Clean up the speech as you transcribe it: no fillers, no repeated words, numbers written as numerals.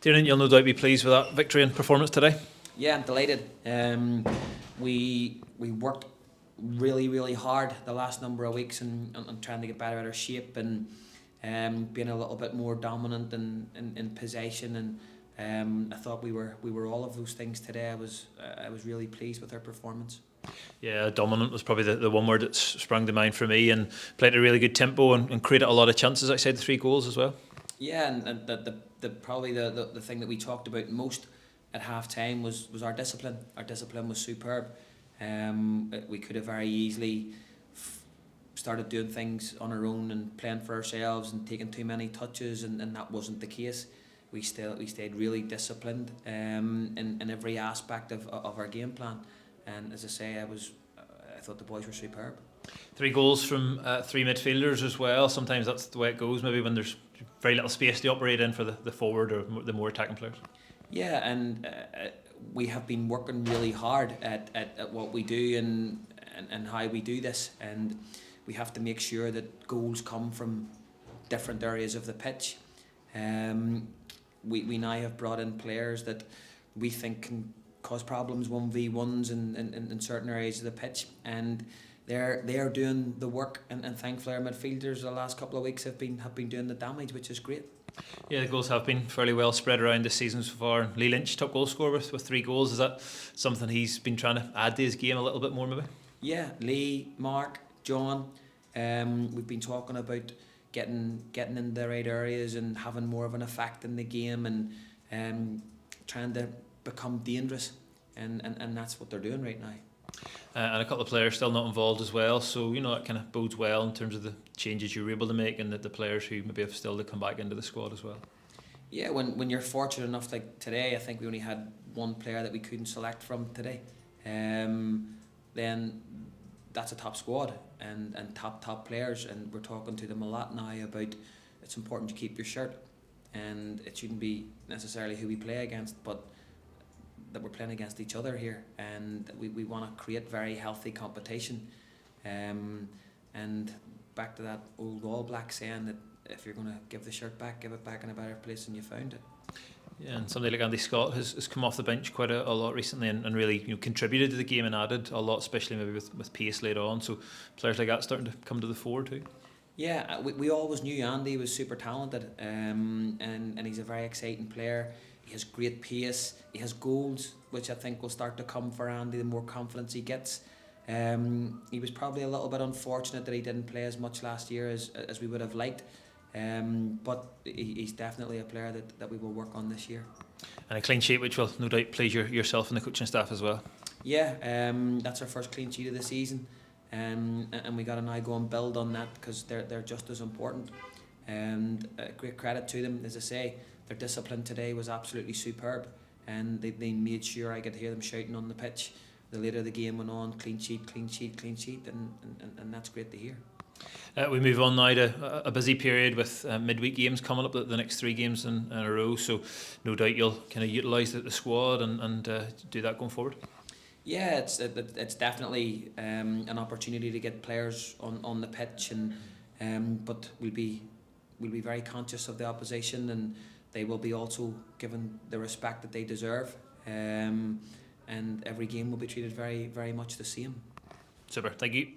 Tiernan, you'll no doubt be pleased with that victory and performance today. Yeah, I'm delighted. We worked really hard the last number of weeks and trying to get better at our shape and being a little bit more dominant in possession, and I thought we were all of those things today. I was really pleased with our performance. Yeah, dominant was probably the one word that sprung to mind for me, and played a really good tempo and created a lot of chances outside the 3 goals as well. Yeah, and the probably the thing that we talked about most at half time was our discipline. Our discipline was superb. We could have very easily started doing things on our own and playing for ourselves and taking too many touches, and that wasn't the case. We stayed really disciplined in every aspect of our game plan, and as I say, I thought the boys were superb. 3 goals from 3 midfielders as well. Sometimes that's the way it goes, maybe when there's very little space to operate in for the forward or the more attacking players. Yeah, and we have been working really hard at what we do and how we do this, and we have to make sure that goals come from different areas of the pitch. We now have brought in players that we think can cause problems 1v1s in certain areas of the pitch, and they're doing the work, and thankfully our midfielders the last couple of weeks have been doing the damage, which is great. Yeah, the goals have been fairly well spread around this season so far. Lee Lynch, top goal scorer with 3 goals. Is that something he's been trying to add to his game a little bit more maybe? Yeah, Lee, Mark, John, we've been talking about getting in the right areas and having more of an effect in the game, and trying to become dangerous, and that's what they're doing right now. And a couple of players still not involved as well, so that kind of bodes well in terms of the changes you were able to make, and the players who maybe have still to come back into the squad as well. Yeah, when you're fortunate enough, like today, I think we only had 1 player that we couldn't select from today, then that's a top squad and top players, and we're talking to them a lot now about it's important to keep your shirt, and it shouldn't be necessarily who we play against, but that we're playing against each other here, and we want to create very healthy competition, and back to that old All Black saying that if you're going to give the shirt back, give it back in a better place than you found it. Yeah, and somebody like Andy Scott has come off the bench quite a lot recently, and really contributed to the game and added a lot, especially maybe with pace later on, so players like that starting to come to the fore too. Yeah, we always knew Andy was super talented, and he's a very exciting player. He has great pace, he has goals, which I think will start to come for Andy the more confidence he gets. He was probably a little bit unfortunate that he didn't play as much last year as we would have liked, but he's definitely a player that we will work on this year. And a clean sheet which will no doubt please yourself and the coaching staff as well. Yeah, that's our first clean sheet of the season, and we got to now go and build on that, because they're just as important. And great credit to them, as I say. Their discipline today was absolutely superb, and they made sure I could hear them shouting on the pitch. The later the game went on, clean sheet, and that's great to hear. We move on now to a busy period with midweek games coming up, the next 3 games in a row, so no doubt you'll kind of utilise the squad and do that going forward. Yeah, it's definitely an opportunity to get players on the pitch, and but we'll be very conscious of the opposition, and they will be also given the respect that they deserve, and every game will be treated very much the same. Super, thank you.